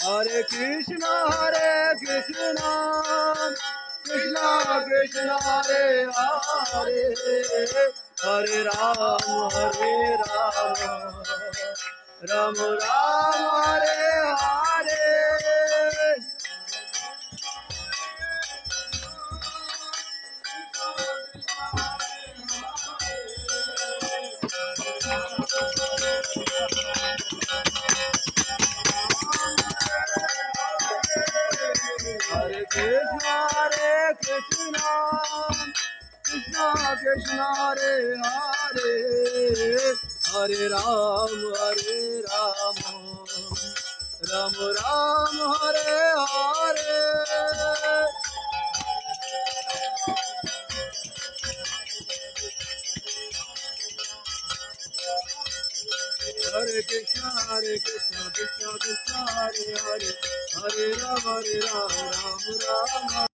Hare Krishna, Krishna Krishna, Hare Hare, Hare Ram, Ram Ram, Hare Hare. Hare Krishna, Krishna Krishna, Hare Hare, Hare Ram, Ram Ram, Hare Hare. Hare Krishna, Krishna Krishna, Hare Hare, Hare Ram, Ram Ram.